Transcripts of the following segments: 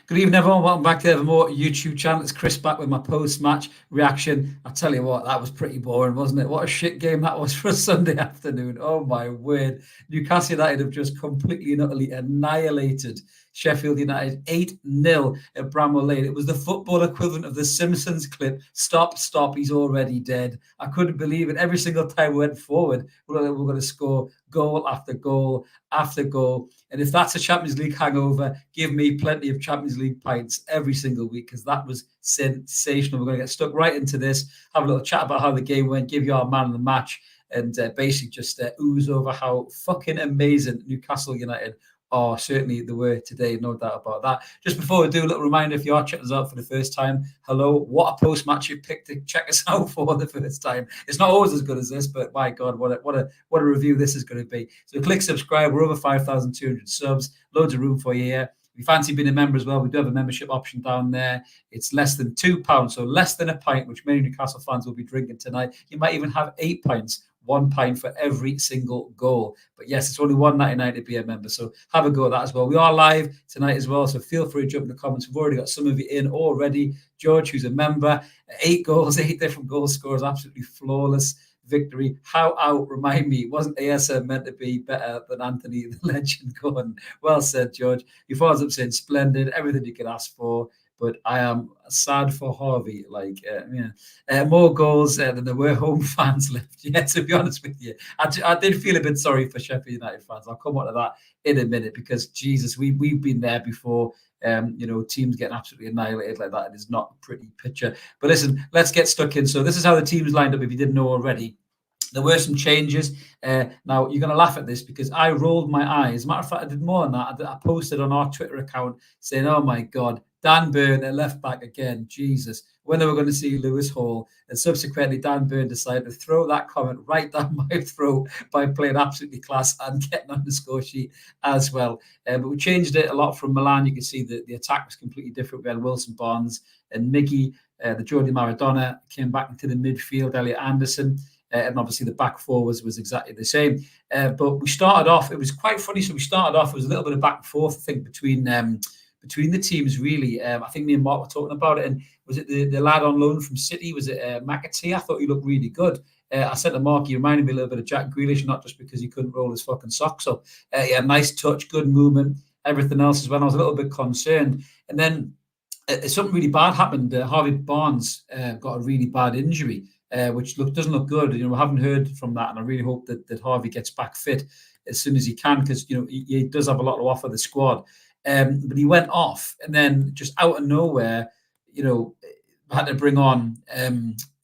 Good evening, everyone. Welcome back to the Evermore YouTube channel. It's Chris back with my post-match reaction. I tell you what, that was pretty boring, wasn't it? What a shit game that was for a Sunday afternoon. Oh, my word. Newcastle United have just completely and utterly annihilated Sheffield United 8-0 at Bramall Lane. It was the football equivalent of the Simpsons clip. Stop, stop, he's already dead. I couldn't believe it. Every single time we went forward, we're going to score goal after goal after goal. And if that's a Champions League hangover, give me plenty of Champions League pints every single week, because that was sensational. We're going to get stuck right into this, have a little chat about how the game went, give you our man of the match, and basically just ooze over how fucking amazing Newcastle United are. Certainly they were today, no doubt about that. Just before we do, a little reminder, if you are checking us out for the first time, hello, what a post-match you picked to check us out for the first time. It's not always as good as this, but my God, what a review this is going to be. So click subscribe. We're over 5,200 subs, loads of room for you here. If you fancy being a member as well, we do have a membership option down there. It's less than £2, so less than a pint, which many Newcastle fans will be drinking tonight. You might even have 8 pints. 1 pint for every single goal. But yes, it's only £1.99 to be a member. So have a go at that as well. We are live tonight as well, so feel free to jump in the comments. We've already got some of you in already. George, who's a member, 8 goals, 8 different goal scorers, absolutely flawless victory. How out, remind me, wasn't ASM meant to be better than Anthony, the legend, Gordon? Well said, George. Your father's up saying splendid, everything you could ask for. But I am sad for Harvey. More goals than there were home fans left. Yeah, to be honest with you, I did feel a bit sorry for Sheffield United fans. I'll come on to that in a minute, because Jesus, we've been there before. Teams getting absolutely annihilated like that. It is not a pretty picture. But listen, let's get stuck in. So this is how the teams lined up. If you didn't know already, there were some changes. Now, you're going to laugh at this because I rolled my eyes. As a matter of fact, I did more than that. I posted on our Twitter account saying, oh, my God, Dan Burn at left back again. Jesus, when are we going to see Lewis Hall? And subsequently, Dan Burn decided to throw that comment right down my throat by playing absolutely class and getting on the score sheet as well. But we changed it a lot from Milan. You can see that the attack was completely different. We had Wilson, Barnes and Miggy. The Jordi Maradona came back into the midfield, Elliot Anderson. And obviously the back four was exactly the same. But we started off, it was quite funny. So we started off, it was a little bit of back and forth, I think, between the teams, really. I think me and Mark were talking about it. And was it the lad on loan from City? Was it McAtee? I thought he looked really good. I said to Mark, he reminded me a little bit of Jack Grealish, not just because he couldn't roll his fucking socks up. Nice touch, good movement, everything else as well. I was a little bit concerned. And then something really bad happened. Harvey Barnes got a really bad injury. Which doesn't look good. We haven't heard from that, and I really hope that Harvey gets back fit as soon as he can, because he does have a lot to offer the squad. But he went off, and then just out of nowhere, had to bring on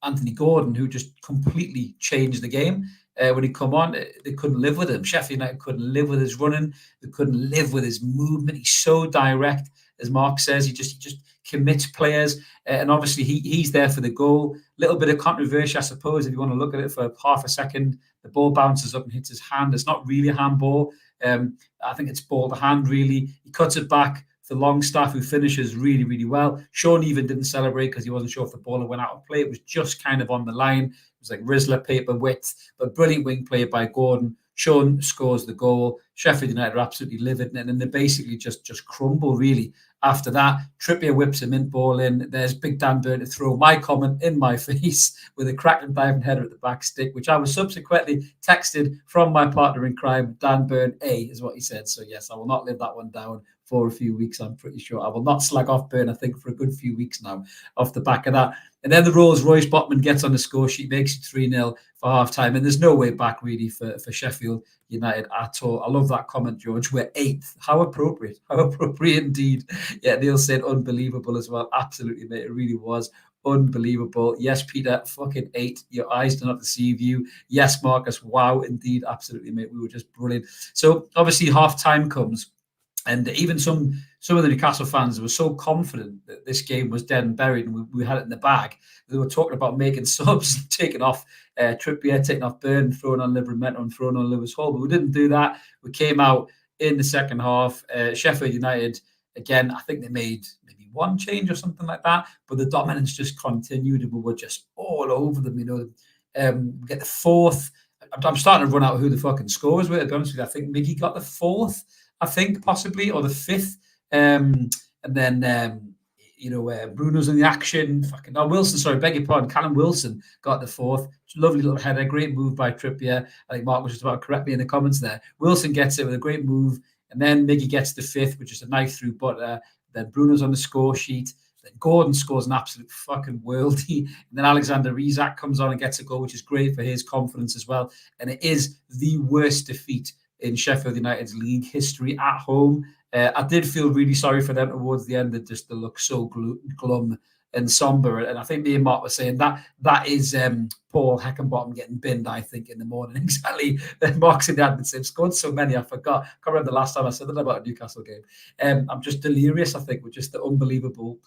Anthony Gordon, who just completely changed the game. When he come on, they couldn't live with him. Sheffield United couldn't live with his running. They couldn't live with his movement. He's so direct, as Mark says. He just commits players, and obviously he's there for the goal. Little bit of controversy, I suppose, if you want to look at it for half a second. The ball bounces up and hits his hand. It's not really a handball. I think it's ball to hand, really. He cuts it back for Longstaff, who finishes really, really well. Sean even didn't celebrate because he wasn't sure if the ball went out of play. It was just kind of on the line. It was like Rizzler paper width, but brilliant wing play by Gordon. Sean scores the goal. Sheffield United are absolutely livid, and then they basically just crumble, really. After that, Trippier whips him in, ball in. There's Big Dan Burn to throw my comment in my face with a cracking diving header at the back stick, which I was subsequently texted from my partner in crime, Dan Burn A, is what he said. So yes, I will not live that one down for a few weeks, I'm pretty sure. I will not slag off Burn, I think, for a good few weeks now off the back of that. And then the Rolls Royce Botman gets on the score sheet, makes it 3-0 for half time. And there's no way back, really, for Sheffield United at all. I love that comment, George. We're 8th. How appropriate. How appropriate indeed. Yeah, Neil said unbelievable as well. Absolutely, mate. It really was unbelievable. Yes, Peter, fucking 8. Your eyes do not deceive you. Yes, Marcus. Wow, indeed. Absolutely, mate. We were just brilliant. So obviously half time comes. And even some of the Newcastle fans were so confident that this game was dead and buried and we had it in the bag. They were talking about making subs, taking off Trippier, taking off Burn, throwing on Livramento and throwing on Lewis Hall. But we didn't do that. We came out in the second half. Sheffield United, again, I think they made maybe one change or something like that. But the dominance just continued and we were just all over them. We get the 4th. I'm starting to run out of who the fucking scores were, to be honest with you. I think Mickey got the 4th. I think possibly, or the 5th. And then, Bruno's in the action. Beg your pardon. Callum Wilson got the 4th. Lovely little header. Great move by Trippier. I think Mark was just about to correct me in the comments there. Wilson gets it with a great move. And then Miggy gets the 5th, which is a knife through butter. Then Bruno's on the score sheet. Then Gordon scores an absolute fucking worldie. And then Alexander Isak comes on and gets a goal, which is great for his confidence as well. And it is the worst defeat in Sheffield United's league history at home. I did feel really sorry for them towards the end. They look so glum and somber. And I think me and Mark were saying that is Paul Heckenbottom getting binned, I think, in the morning. Exactly. Mark's in the admin saying, scored so many, I forgot. I can't remember the last time I said that about a Newcastle game. I'm just delirious, I think, with just the unbelievable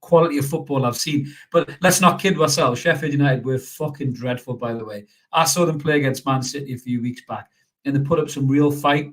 quality of football I've seen. But let's not kid ourselves. Sheffield United were fucking dreadful, by the way. I saw them play against Man City a few weeks back, and they put up some real fight.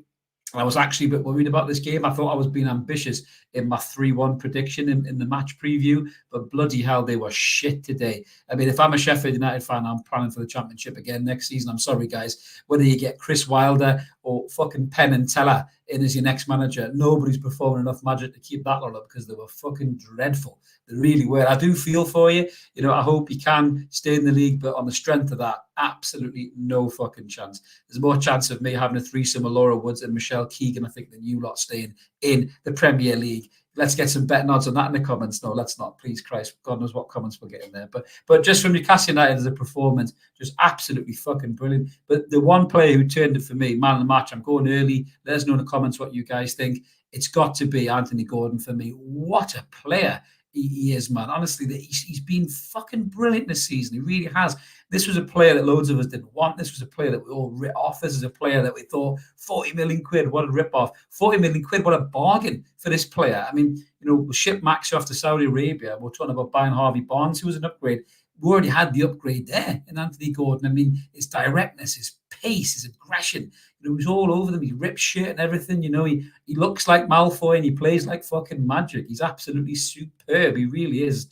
I was actually a bit worried about this game. I thought I was being ambitious in my 3-1 prediction in the match preview, but bloody hell, they were shit today. I mean, if I'm a Sheffield United fan, I'm planning for the Championship again next season. I'm sorry, guys. Whether you get Chris Wilder or fucking Penn and Teller in as your next manager, nobody's performing enough magic to keep that lot up because they were fucking dreadful. They really were. I do feel for you. I hope you can stay in the league, but on the strength of that, absolutely no fucking chance. There's more chance of me having a threesome with Laura Woods and Michelle Keegan, I think, than you lot staying in the Premier League. Let's get some betting odds on that in the comments. No, let's not. Please, Christ. God knows what comments we'll get in there. But just from Newcastle United as a performance, just absolutely fucking brilliant. But the one player who turned it for me, man of the match, I'm going early. Let us know in the comments what you guys think. It's got to be Anthony Gordon for me. What a player he is, man. Honestly, he's been fucking brilliant this season. He really has. This was a player that loads of us didn't want. This was a player that we all writ off. This is a player that we thought 40 million quid, what a rip-off. 40 million quid, what a bargain for this player. I mean, we shipped Max off to Saudi Arabia. We're talking about buying Harvey Barnes, who was an upgrade. We already had the upgrade there in Anthony Gordon. I mean, his directness, his pace, his aggression. He was all over them. He rips shit and everything. He looks like Malfoy and he plays like fucking magic. He's absolutely superb. He really is.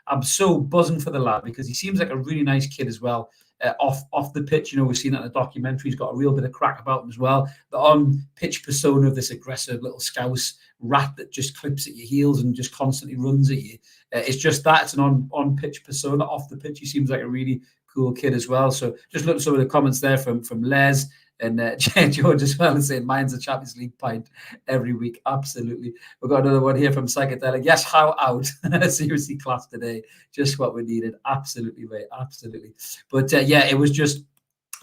I'm so buzzing for the lad because he seems like a really nice kid as well. Off the pitch, we've seen that in the documentary. He's got a real bit of crack about him as well. The on-pitch persona of this aggressive little scouse rat that just clips at your heels and just constantly runs at you. It's just that. It's an on-pitch persona. Off the pitch, he seems like a really cool kid as well. So just look at some of the comments there from Les and George as well, and saying mine's a Champions League pint every week. Absolutely. We've got another one here from Psychedelic. Yes, how out? Seriously, class today. Just what we needed. Absolutely, mate. Absolutely. But it was just,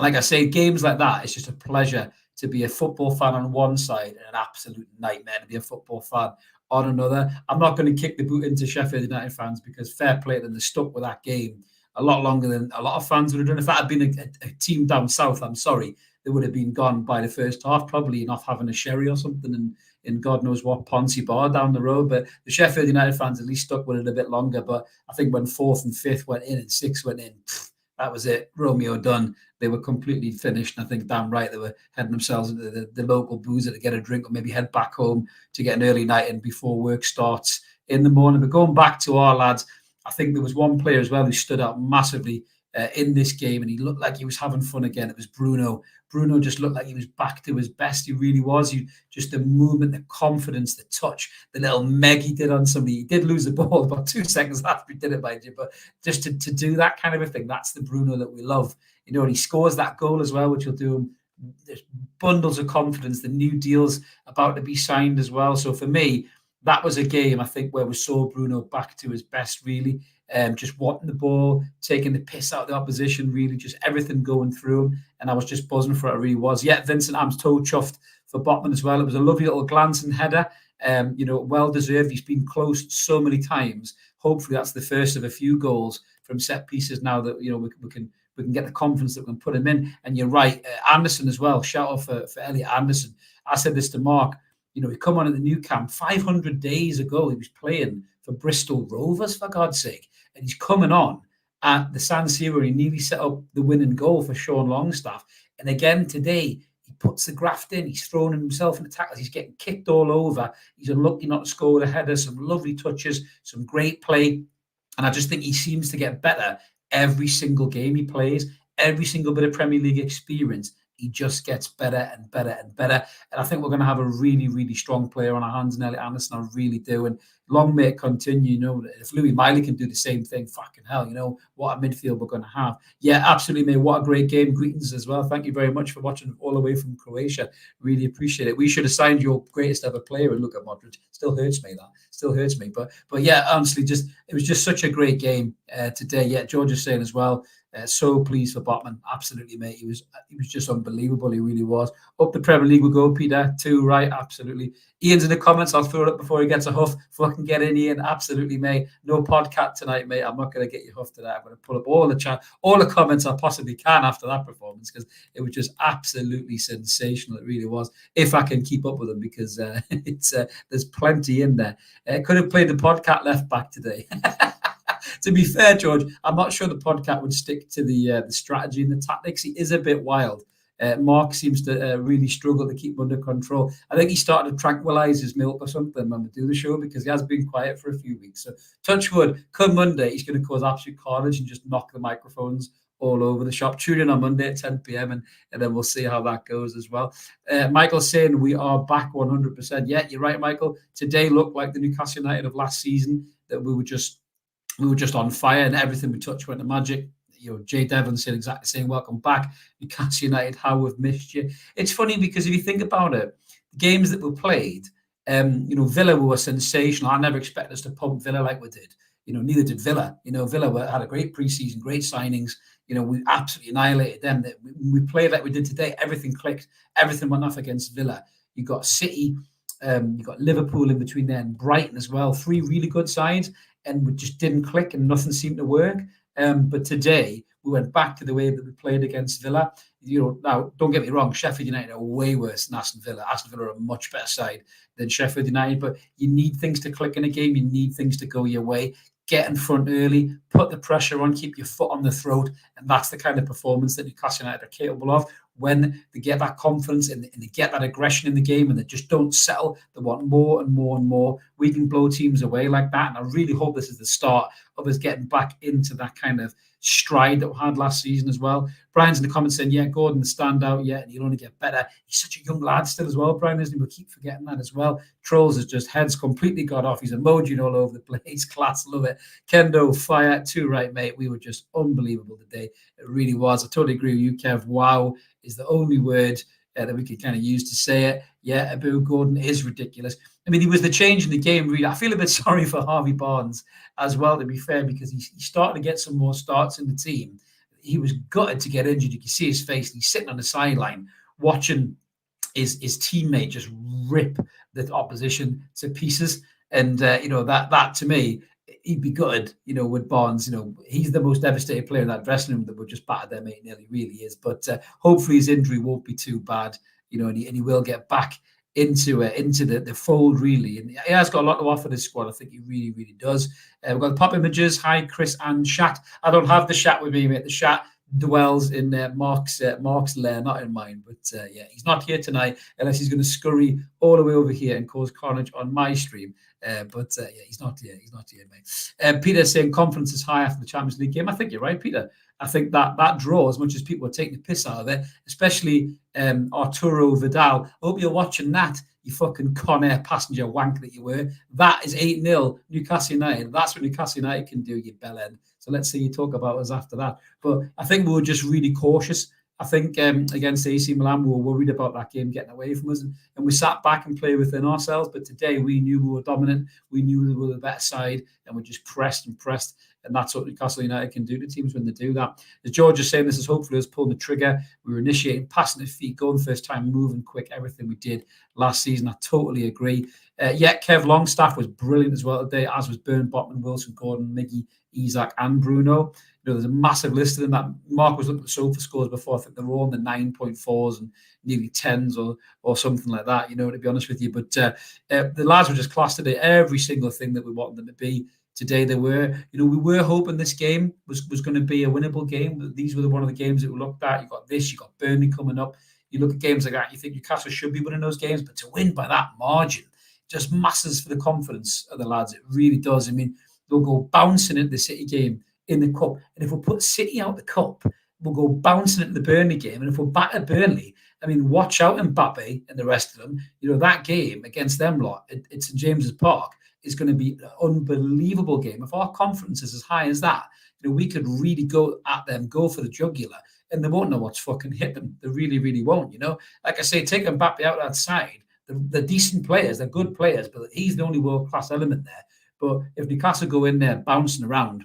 like I say, games like that, it's just a pleasure to be a football fan on one side and an absolute nightmare to be a football fan on another. I'm not going to kick the boot into Sheffield United fans because fair play to them, they stuck with that game a lot longer than a lot of fans would have done. If that had been a team down south, I'm sorry, they would have been gone by the first half, probably enough having a sherry or something in God knows what Ponzi bar down the road. But the Sheffield United fans at least stuck with it a bit longer. But I think when 4th and 5th went in and 6th went in, that was it. Romeo done. They were completely finished. And I think damn right they were heading themselves into the local boozer to get a drink or maybe head back home to get an early night in before work starts in the morning. But going back to our lads, I think there was one player as well who stood out massively in this game, and he looked like he was having fun again. It was Bruno. Bruno just looked like he was back to his best. He really was. Just the movement, the confidence, the touch, the little meg he did on somebody. He did lose the ball about 2 seconds after he did it, mind you, but just to do that kind of a thing, that's the Bruno that we love. And he scores that goal as well, which will do him there's bundles of confidence. The new deals about to be signed as well. So for me, that was a game, I think, where we saw Bruno back to his best, really. Just wanting the ball, taking the piss out of the opposition, really, just everything going through him. And I was just buzzing for it, it really was. Yeah, Vincent, I'm so chuffed for Botman as well. It was a lovely little glancing header. Well deserved. He's been close so many times. Hopefully, that's the first of a few goals from set pieces now that we can get the confidence that we can put him in. And you're right, Anderson as well. Shout out for Elliot Anderson. I said this to Mark. He come on at the new camp 500 days ago. He was playing for Bristol Rovers, for God's sake, and he's coming on at the San Siro. He nearly set up the winning goal for Sean Longstaff. And again today, he puts the graft in. He's throwing himself in the tackles. He's getting kicked all over. He's unlucky not to score the header. Some lovely touches, some great play. And I just think he seems to get better every single game he plays, every single bit of Premier League experience. He just gets better and better and better. And I think we're going to have a really, really strong player on our hands in Elliot Anderson. I really do. And long may it continue. If Louis Miley can do the same thing, fucking hell, what a midfield we're going to have. Yeah, absolutely, mate. What a great game. Greetings as well. Thank you very much for watching all the way from Croatia. Really appreciate it. We should have signed your greatest ever player and look at Modric. Still hurts me, that. Still hurts me. But yeah, honestly, it was just such a great game today. Yeah, George is saying as well, so pleased for Botman. Absolutely, mate. He was just unbelievable. He really was. Up the Premier League will go, Peter. Too right. Absolutely. Ian's in the comments. I'll throw it up before he gets a huff. Fucking get in, Ian. Absolutely, mate. No podcast tonight, mate. I'm not going to get you huffed today. I'm going to pull up all the comments I possibly can after that performance, because it was just absolutely sensational. It really was. If I can keep up with them, because there's plenty in there. Could have played the podcast left back today. To be fair, George, I'm not sure the podcast would stick to the strategy and the tactics. He is a bit wild. Mark seems to really struggle to keep under control. I think he started to tranquilize his milk or something when we do the show, because he has been quiet for a few weeks. So touch wood, come Monday, he's going to cause absolute carnage and just knock the microphones all over the shop. Tune in on Monday at 10 p.m. and then we'll see how that goes as well. Michael's saying we are back 100%. Yeah, you're right, Michael. Today looked like the Newcastle United of last season, that we were just on fire and everything we touched went to magic. Jay Devon said exactly the same. Welcome back, Newcastle United. How we've missed you. It's funny because if you think about it, the games that were played, Villa were sensational. I never expected us to pump Villa like we did. Neither did Villa. Villa had a great preseason, great signings. We absolutely annihilated them. We played like we did today. Everything clicked. Everything went off against Villa. You got City, you got Liverpool in between there, and Brighton as well. 3 really good sides, and we just didn't click, and nothing seemed to work. But today we went back to the way that we played against Villa. Now don't get me wrong, Sheffield United are way worse than Aston Villa. Aston Villa are a much better side than Sheffield United, but you need things to click in a game. You need things to go your way. Get in front early, put the pressure on, keep your foot on the throat, and that's the kind of performance that Newcastle United are capable of. When they get that confidence and they get that aggression in the game, and they just don't settle, they want more and more and more. We can blow teams away like that, and I really hope this is the start of us getting back into that kind of stride that we had last season as well. Brian's in the comments saying, yeah, Gordon, the standout, yeah, and he'll only get better. He's such a young lad still as well, Brian, isn't he? We'll keep forgetting that as well. Trolls has just heads completely got off. He's emojiing all over the place. Class, love it. Kendo, fire, too right, mate. We were just unbelievable today. It really was. I totally agree with you, Kev. Wow is the only word that we could kind of use to say it. Yeah, Abu Gordon is ridiculous. I mean, he was the change in the game, really. I feel a bit sorry for Harvey Barnes as well, to be fair, because he started to get some more starts in the team. He was gutted to get injured. You can see his face. He's sitting on the sideline watching his teammate just rip the opposition to pieces. And, that to me, he'd be gutted, with Barnes. He's the most devastated player in that dressing room that would just batter them 8-0. He really is. But hopefully his injury won't be too bad, and he will get back into the fold, really. And he has got a lot to offer this squad. I think he really, really does. We've got the pop images. Hi, Chris and Shat. I don't have the Shat with me, mate. The Shat dwells in Mark's lair, not in mine. But yeah, he's not here tonight unless he's going to scurry all the way over here and cause carnage on my stream. But yeah, he's not here. He's not here, mate. Peter saying confidence is high after the Champions League game. I think you're right, Peter. I think that draw, as much as people are taking the piss out of it, especially Arturo Vidal. I hope you're watching that, you fucking Con Air passenger wank that you were. That is 8-0 Newcastle United. That's what Newcastle United can do, you bellend. So let's see you talk about us after that. But I think we were just really cautious I think against AC Milan, we were worried about that game getting away from us, and we sat back and played within ourselves. But today, we knew we were dominant. We knew we were the better side, and we just pressed and pressed. And that's what Newcastle United can do to teams when they do that. As George is saying, this is hopefully us pulling the trigger. We were initiating, passing the feet, going first time, moving quick, everything we did last season. I totally agree. Kev Longstaff was brilliant as well today, as was Burn, Botman, Wilson, Gordon, Miggy, Isak, and Bruno. There's a massive list of them. That Mark was looking at SOFA scores before. I think they're all in the 9.4s and nearly 10s or something like that, to be honest with you. But the lads were just class today. Every single thing that we wanted them to be today, they were. We were hoping this game was going to be a winnable game. These were one of the games that we looked at. You got this, you got Burnley coming up. You look at games like that, you think Newcastle should be winning those games, but to win by that margin just masses for the confidence of the lads. It really does. I mean, they'll go bouncing into the City game in the cup. And if we put City out the cup, we'll go bouncing into the Burnley game. And if we're back at Burnley, I mean, watch out Mbappe and the rest of them. That game against them lot at St James's Park is going to be an unbelievable game. If our confidence is as high as that, we could really go at them, go for the jugular, and they won't know what's fucking hit them. They really, really won't, Like I say, take Mbappe out that side. They're decent players, they're good players, but he's the only world-class element there. But if Newcastle go in there bouncing around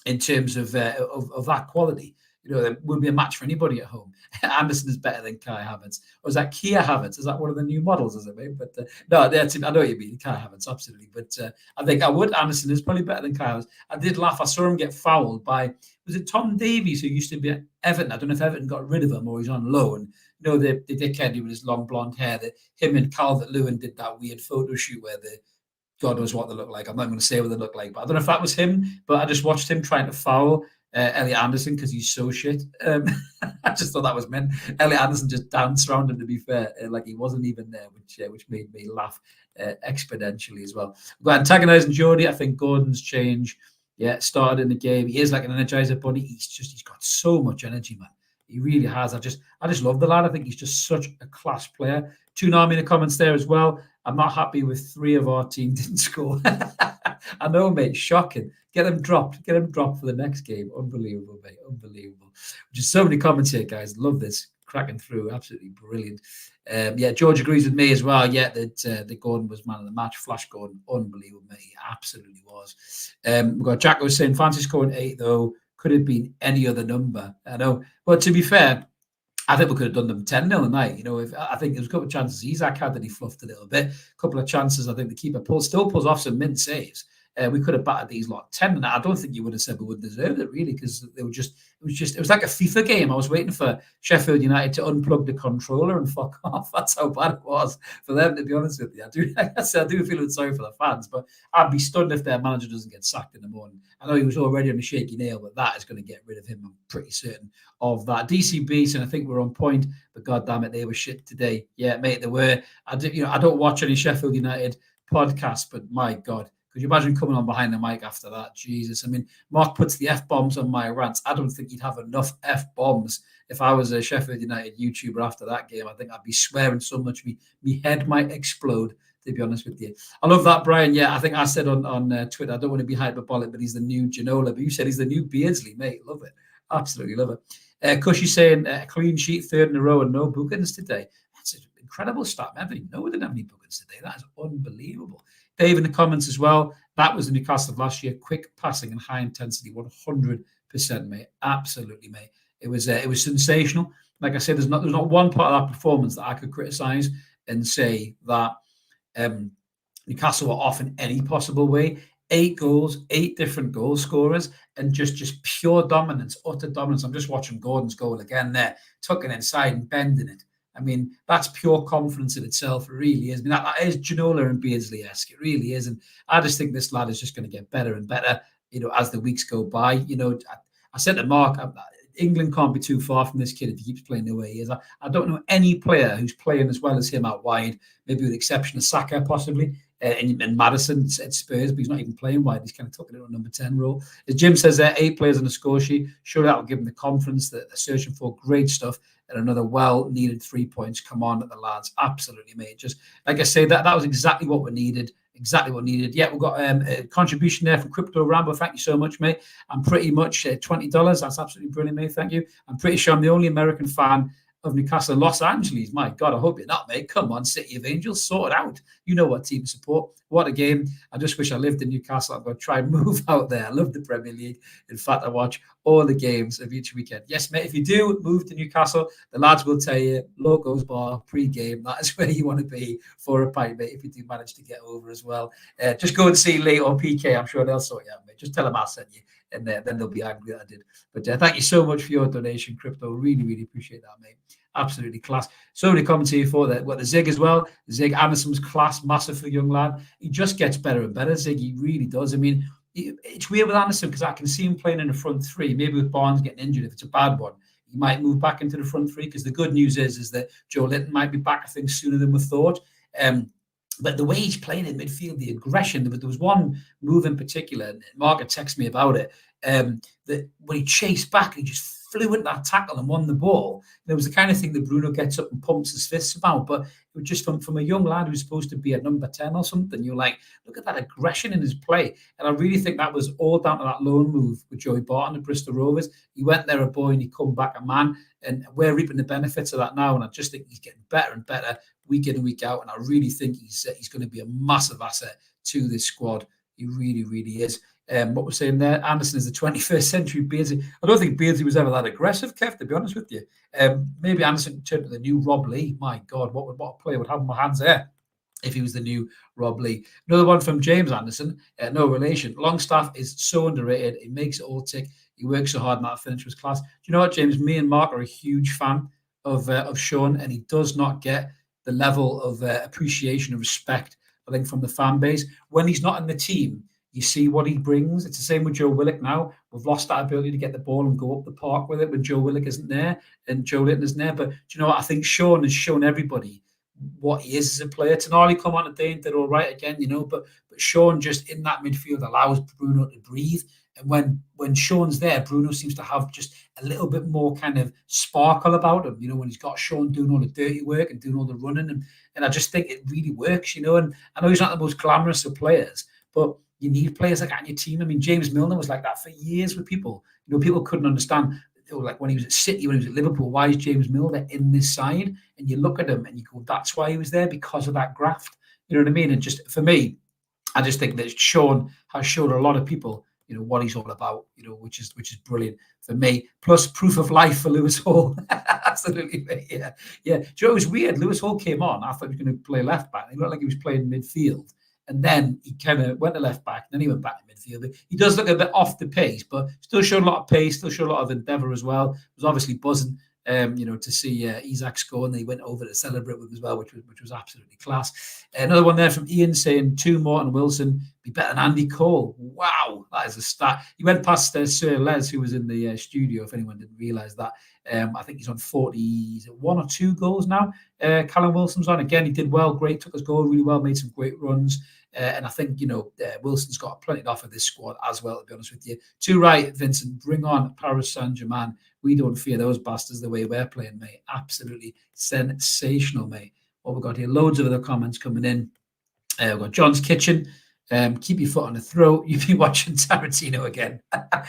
in terms of that quality, there will be a match for anybody at home. Anderson is better than Kai Havertz. Or is that Kia Havertz? Is that one of the new models, is it, mate? But no, I know what you mean, Kai Havertz, absolutely. But I think Anderson is probably better than Kai Havertz. I did laugh. I saw him get fouled by, was it Tom Davies, who used to be at Everton? I don't know if Everton got rid of him or he's on loan. The dickhead with his long blonde hair, that him and Calvert-Lewin did that weird photo shoot where God knows what they look like. I'm not going to say what they look like, but I don't know if that was him. But I just watched him trying to foul Elliot Anderson because he's so shit. I just thought that was meant. Elliot Anderson just danced around him, to be fair, like he wasn't even there, which made me laugh exponentially as well. We're antagonising Jody. I think Gordon's change, started in the game. He is like an Energizer bunny. He's got so much energy, man. He really has. I just love the lad. I think he's just such a class player. Toonami in the comments there as well. I'm not happy with 3 of our team didn't score. I know, mate. Shocking. Get them dropped for the next game. Unbelievable, mate. Unbelievable. Just so many comments here, guys. Love this. Cracking through. Absolutely brilliant. George agrees with me as well. That Gordon was man of the match. Flash Gordon. Unbelievable, mate. He absolutely was. We've got Jacko saying fancy scoring 8, though. Could have been any other number. I know. But to be fair, I think we could have done them 10-0 tonight. I think there was a couple of chances Isak had that he fluffed a little bit. A couple of chances I think the keeper still pulls off some mint saves. We could have battered these lot 10, and I don't think you would have said we would deserve it, really, because it was like a FIFA game. I was waiting for Sheffield United to unplug the controller and fuck off. That's how bad it was for them, to be honest with you. I do feel sorry for the fans, but I'd be stunned if their manager doesn't get sacked in the morning. I know he was already on a shaky nail, but that is going to get rid of him. I'm pretty certain of that. DCB, and I think we're on point, but God damn it, they were shit today. Yeah, mate, they were. I don't watch any Sheffield United podcasts, but my God. Could you imagine coming on behind the mic after that? Jesus. I mean, Mark puts the F-bombs on my rants. I don't think he'd have enough F-bombs if I was a Sheffield United YouTuber after that game. I think I'd be swearing so much my head might explode, to be honest with you. I love that, Brian. Yeah, I think I said on Twitter, I don't want to be hyperbolic, but he's the new Ginola. But you said he's the new Beardsley, mate. Love it. Absolutely love it. Cushy saying a clean sheet, 3rd in a row and no bookings today. That's an incredible stat. I didn't know we didn't have any bookings today. That is unbelievable. Dave in the comments as well. That was the Newcastle of last year. Quick passing and high intensity, 100%, mate. Absolutely, mate. It was sensational. Like I said, there's not one part of that performance that I could criticise and say that Newcastle were off in any possible way. 8 goals, 8 different goal scorers, and just pure dominance, utter dominance. I'm just watching Gordon's goal again there, tucking inside and bending it. I mean, that's pure confidence in itself. It really is. I mean, that is Ginola and Beardsley-esque. It really is. And I just think this lad is just going to get better and better, as the weeks go by. I said to Mark, England can't be too far from this kid if he keeps playing the way he is. I don't know any player who's playing as well as him out wide, maybe with the exception of Saka, possibly, and Maddison at Spurs, but he's not even playing wide. He's kind of took it on number 10 role. As Jim says there, 8 players on the score sheet. Sure, that will give them the confidence that they're searching for. Great stuff. And another well-needed 3 points come on at the lads. Absolutely, mate. Just like I say, that was exactly what we needed exactly what needed. Yeah, we've got a contribution there from Crypto Rambo. Thank you so much, mate. I'm pretty much $20. That's absolutely brilliant, mate. Thank you. I'm pretty sure I'm the only American fan of Newcastle and Los Angeles. My God, I hope you're not, mate. Come on, City of Angels, sort it out. You know what team to support. What a game. I just wish I lived in Newcastle. I'm going to try and move out there. I love the Premier League. In fact, I watch all the games of each weekend. Yes, mate, if you do move to Newcastle, the lads will tell you, Locos Bar, pre-game, that is where you want to be for a pint, mate, if you do manage to get over as well. Just go and see Lee or PK. I'm sure they'll sort you out, mate. Just tell them I sent you, and then they'll be angry that I did. But thank you so much for your donation, Crypto. Really, really appreciate that, mate. Absolutely class. So many comments here for that. Well, the Zig as well. Zig Anderson's class, massive for the young lad. He just gets better and better, Zig. He really does. I mean, it's weird with Anderson because I can see him playing in the front three. Maybe with Barnes getting injured, if it's a bad one, he might move back into the front three, because the good news is that Joe Linton might be back, I think, sooner than we thought. But the way he's playing in midfield, the aggression, there was one move in particular, and Mark had texted me about it, that when he chased back, he just flew into that tackle and won the ball. And it was the kind of thing that Bruno gets up and pumps his fists about. But it was just from a young lad who's supposed to be a number 10 or something. You're like, look at that aggression in his play. And I really think that was all down to that loan move with Joey Barton at Bristol Rovers. He went there a boy and he come back a man. And we're reaping the benefits of that now. And I just think he's getting better and better week in and week out. And I really think he's going to be a massive asset to this squad. He really, really is. What we're saying there, Anderson is the 21st century Beardsley. I don't think Beardsley was ever that aggressive, Kev, to be honest with you. Maybe Anderson turned to the new Rob Lee. My God, what a player would have in my hands there if he was the new Rob Lee. Another one from James Anderson, no relation. Longstaff is so underrated. He makes it all tick. He works so hard, and that finish was class. Do you know what, James? Me and Mark are a huge fan of Sean, and he does not get the level of appreciation and respect, I think, from the fan base. When he's not in the team, you see what he brings. It's the same with Joe Willock now. We've lost that ability to get the ball and go up the park with it when Joe Willock isn't there and Joe Linton isn't there. But do you know what? I think Sean has shown everybody what he is as a player. Tonali come on today and did all right again, but Sean just in that midfield allows Bruno to breathe. And when Sean's there, Bruno seems to have just a little bit more kind of sparkle about him, when he's got Sean doing all the dirty work and doing all the running. And I just think it really works, and I know he's not the most glamorous of players, but you need players like that in your team. I mean, James Milner was like that for years with people. People couldn't understand, like when he was at City, when he was at Liverpool, why is James Milner in this side? And you look at him and you go, that's why he was there, because of that graft. You know what I mean? And just for me, I just think that Sean has shown a lot of people, what he's all about, which is brilliant for me. Plus proof of life for Lewis Hall. Absolutely, mate. Yeah. Do you know, it was weird. Lewis Hall came on. I thought he was going to play left back. He looked like he was playing midfield. And then he kind of went to left back, and then he went back to midfield. He does look a bit off the pace, but still showed a lot of pace, still showed a lot of endeavour as well. Was obviously buzzing, to see Isak score, and then he went over to celebrate with him as well, which was absolutely class. Another one there from Ian saying, Martin Wilson be better than Andy Cole. Wow, that is a stat. He went past Sir Les, who was in the studio, if anyone didn't realise that. I think he's on 1 or 2 goals now. Callum Wilson's on. Again, he did well, great, took his goal really well, made some great runs. And I think, Wilson's got plenty to offer this squad as well, to be honest with you. Too right, Vincent, bring on Paris Saint-Germain. We don't fear those bastards the way we're playing, mate. Absolutely sensational, mate. What we've got here, loads of other comments coming in. We've got John's Kitchen. Keep your foot on the throat. You've been watching Tarantino again.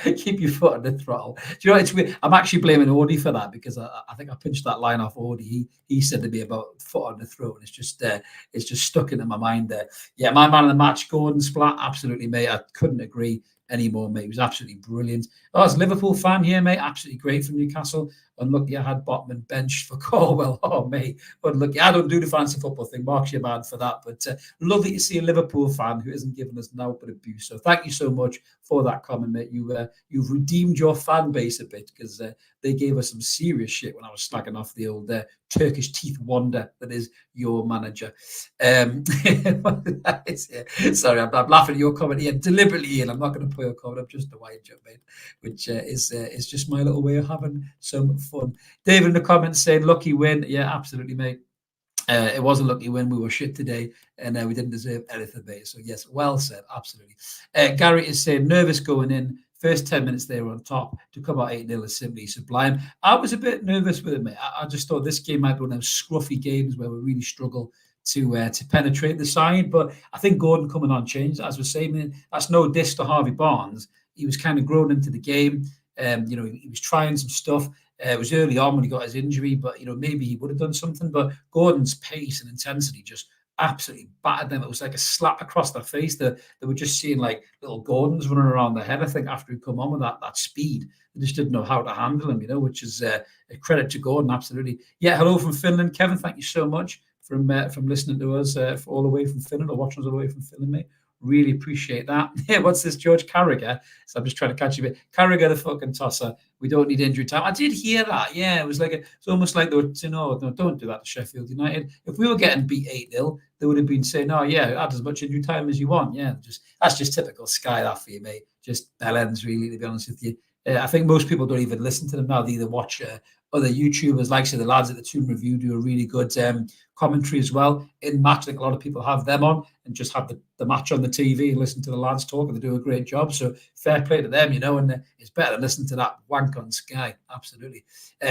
Keep your foot on the throttle. Do you know, it's weird. I'm actually blaming Audie for that, because I think I pinched that line off Audie. He said to me about foot on the throat, and it's just stuck into my mind there. Yeah, my man of the match, Gordon Splat, absolutely, mate. I couldn't agree anymore, mate. He was absolutely brilliant. I was a Liverpool fan here, mate. Absolutely great from Newcastle. Unlucky I had Botman benched for Corwell. Oh, mate. Unlucky. I don't do the fancy football thing. Mark's your man for that. But lovely to see a Liverpool fan who isn't giving us now but abuse. So thank you so much for that comment, mate. You've redeemed your fan base a bit, because they gave us some serious shit when I was slacking off the old Turkish teeth wonder that is your manager. Sorry, I'm laughing at your comment here deliberately, and I'm not going to play your comment. I'm just a wide joke, mate, which is just my little way of having some fun. David in the comments saying, lucky win. Yeah, absolutely, mate. It was a lucky win. We were shit today, and we didn't deserve anything, mate. So, yes, well said. Absolutely. Gary is saying, nervous going in. First 10 minutes they were on top. To come out 8-0 is simply sublime. I was a bit nervous with it, mate. I just thought this game might be one of those scruffy games where we really struggle to penetrate the side. But I think Gordon coming on changed, as we're saying. That's no diss to Harvey Barnes. He was kind of grown into the game. He was trying some stuff. It was early on when he got his injury, but maybe he would have done something. But Gordon's pace and intensity just absolutely battered them. It was like a slap across their face. They were just seeing like little Gordons running around their head. I think after he come on with that speed, they just didn't know how to handle him. Which is a credit to Gordon. Absolutely. Yeah. Hello from Finland, Kevin. Thank you so much from listening to us all the way from Finland, or watching us all the way from Finland, mate. Really appreciate that. Yeah, what's this, George Carragher? So I'm just trying to catch you a bit. Carragher, the fucking tosser. We don't need injury time. I did hear that. Yeah, it was like it's almost like they were saying, no, don't do that to Sheffield United. If we were getting beat 8-0, they would have been saying, oh yeah, add as much injury time as you want. Yeah, that's just typical Sky, that for you, mate. Just bell ends, really, to be honest with you. I think most people don't even listen to them now. They either watch other YouTubers, like say the lads at the Toon Review do a really good commentary as well in match. I think a lot of people have them on and just have the match on the TV and listen to the lads talk, and they do a great job. So fair play to them, and it's better than listening to that wank on Sky. Absolutely.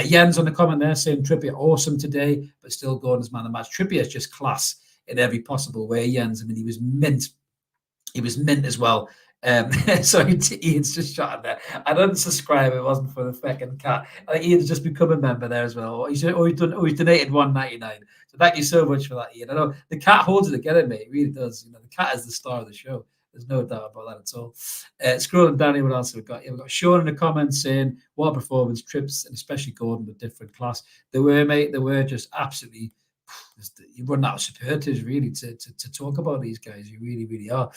Jens on the comment there saying Trippier awesome today, but still Gordon's man of the match. Trippier is just class in every possible way, Jens. I mean, he was mint. He was mint as well. Sorry, Ian's just shot there. I don't subscribe. It wasn't for the fucking cat. I think Ian's just become a member there as well. He's donated $1.99. So thank you so much for that, Ian. I know the cat holds it together, mate. It really does. The cat is the star of the show. There's no doubt about that at all. Scrolling down here, what else have we got? Yeah, we've got Sean in the comments saying, what a performance, Trips, and especially Gordon with different class. They were, mate. They were just absolutely. You run out of superlatives really to talk about these guys. You really, really are.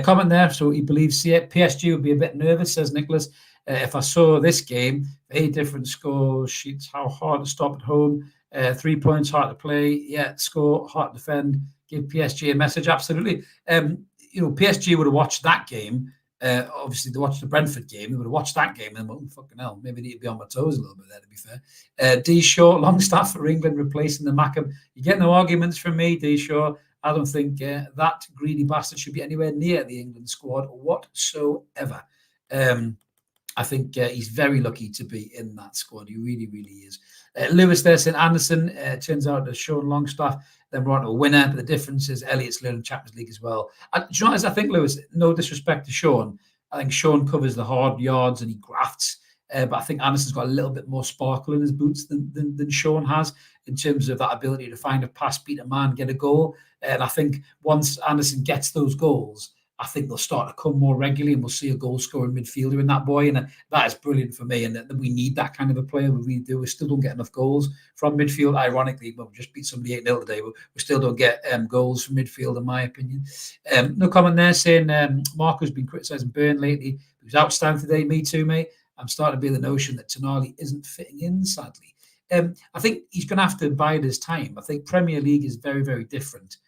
Comment there. So he believes PSG would be a bit nervous, says Nicholas. If I saw this game, 8 different score sheets, how hard to stop at home, 3 points, hard to play, score, hard to defend, give PSG a message. Absolutely. PSG would have watched that game. Obviously, they watched the Brentford game. They would have watched that game and went, fucking hell, maybe need to be on my toes a little bit there, to be fair. D. Shaw, Longstaff for England, replacing the Mackham. You get no arguments from me, D. Shaw. I don't think that greedy bastard should be anywhere near the England squad whatsoever. I think he's very lucky to be in that squad. He really, really is. Lewis there saying Anderson. Turns out that Sean Longstaff, then we're on to a winner. But the difference is Elliott's learning Champions League as well. Do you know what I think, Lewis? No disrespect to Sean. I think Sean covers the hard yards and he grafts. But I think Anderson's got a little bit more sparkle in his boots than Sean has in terms of that ability to find a pass, beat a man, get a goal. And I think once Anderson gets those goals, I think they'll start to come more regularly and we'll see a goal-scoring midfielder in that boy. And that is brilliant for me. And we need that kind of a player. We really do. We still don't get enough goals from midfield. Ironically, we just beat somebody 8-0 today. We still don't get goals from midfield, in my opinion. No comment there saying Mark has been criticising Byrne lately. He was outstanding today. Me too, mate. I'm starting to be the notion that Tonali isn't fitting in, sadly. I think he's going to have to bide his time. I think Premier League is very, very different.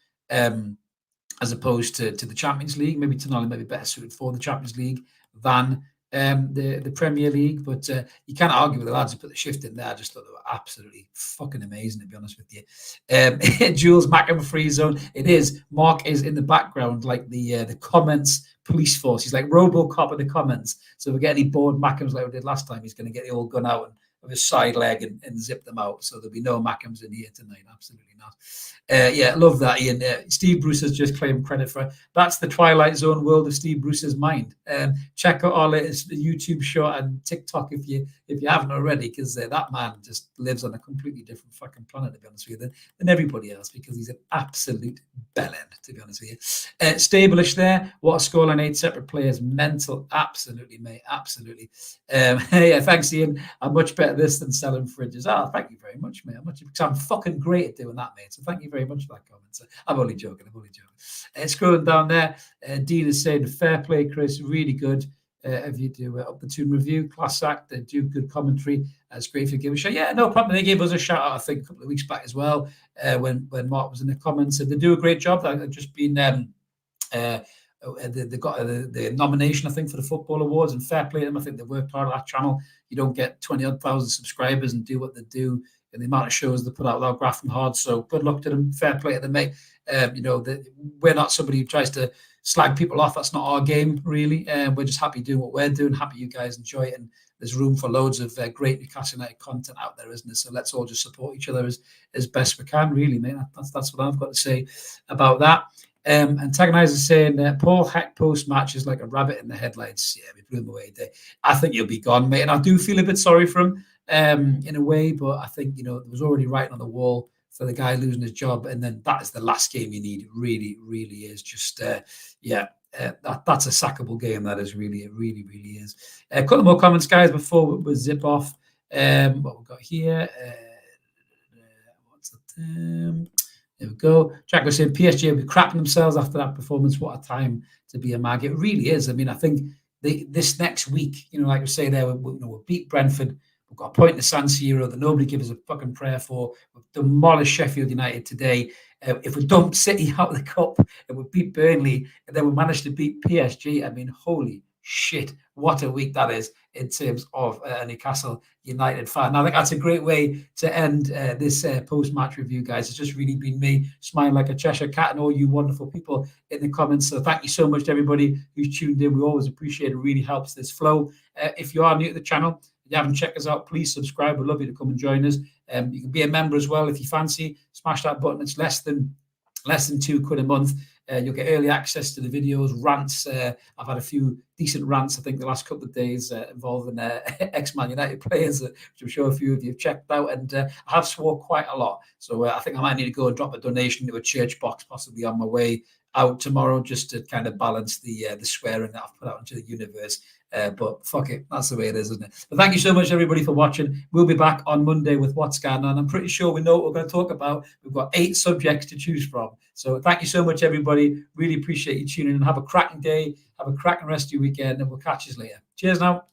As opposed to the Champions League. Maybe Tonali may be better suited for the Champions League than the Premier League. But you can't argue with the lads who put the shift in there. I just thought they were absolutely fucking amazing, to be honest with you. Jules Mackham free zone. It is. Mark is in the background like the comments police force. He's like RoboCop in the comments. So if we get any bored Mackhams like we did last time, he's going to get the old gun out of his side leg and zip them out. So there'll be no Mackhams in here tonight. Absolutely not. Love that, Ian. Steve Bruce has just claimed credit for it. That's the Twilight Zone world of Steve Bruce's mind. Check out our latest YouTube show and TikTok if you haven't already, because that man just lives on a completely different fucking planet, to be honest with you, than everybody else, because he's an absolute bellend, to be honest with you. Stable-ish there. What a scoreline, 8 separate players. Mental. Absolutely, mate. Absolutely. Thanks, Ian. I'm much better at this than selling fridges. Thank you very much, mate. Because I'm fucking great at doing that, mate. So thank you very much for that comment. So I'm only joking. Scrolling down there, Dean is saying, fair play, Chris. Really good. If you do up the Toon Review, class act, they do good commentary. It's great if you give a shout. Yeah, no problem. They gave us a shout out, I think, a couple of weeks back as well, when Mark was in the comments. They do a great job. They've just been they got the nomination, I think, for the Football Awards, and fair play to them. I think they worked hard on that channel. You don't get 20,000 subscribers and do what they do and the amount of shows they put out without grafting hard. So good luck to them. Fair play to them, mate. We're not somebody who tries to slag people off. That's not our game, really. We're just happy doing what we're doing. Happy you guys enjoy it. And there's room for loads of great Newcastle United content out there, isn't there? So let's all just support each other as best we can, really, mate. That's what I've got to say about that. Antagonizer saying, Paul Heck post-match is like a rabbit in the headlights. Yeah, we blew him away today. I think he'll be gone, mate. And I do feel a bit sorry for him in a way, but I think, there was already writing on the wall for the guy losing his job. And then that is the last game you need. It really, really is. Just, that's a sackable game. That is really, it really, really is. A couple more comments, guys, before we zip off. What we've got here. What's the There we go. Jack was saying PSG will be crapping themselves after that performance. What a time to be a mag. It really is. I mean, I think this next week, like we say there, we'll beat Brentford. We've got a point in the San Siro that nobody gives a fucking prayer for. We've demolished Sheffield United today. If we dump City out of the cup and we beat Burnley and then we manage to beat PSG, I mean, holy shit, what a week that is in terms of a Newcastle United fan. I think that's a great way to end this post-match review, guys. It's just really been me smiling like a Cheshire cat and all you wonderful people in the comments. So thank you so much to everybody who's tuned in. We always appreciate it. It really helps this flow. If you are new to the channel, if you haven't checked us out, please subscribe. We'd love you to come and join us. You can be a member as well if you fancy. Smash that button. It's less than £2 a month. You'll get early access to the videos, rants. I've had a few decent rants, I think, the last couple of days involving ex-Man United players, which I'm sure a few of you have checked out. And I have swore quite a lot. So I think I might need to go and drop a donation to a church box, possibly on my way out tomorrow, just to kind of balance the swearing that I've put out into the universe. But fuck it, that's the way it is, isn't it? But thank you so much, everybody, for watching. We'll be back on Monday with what's going on. I'm pretty sure we know what we're going to talk about. We've got 8 subjects to choose from. So thank you so much, everybody. Really appreciate you tuning in. Have a cracking day. Have a cracking rest of your weekend, and we'll catch you later. Cheers now.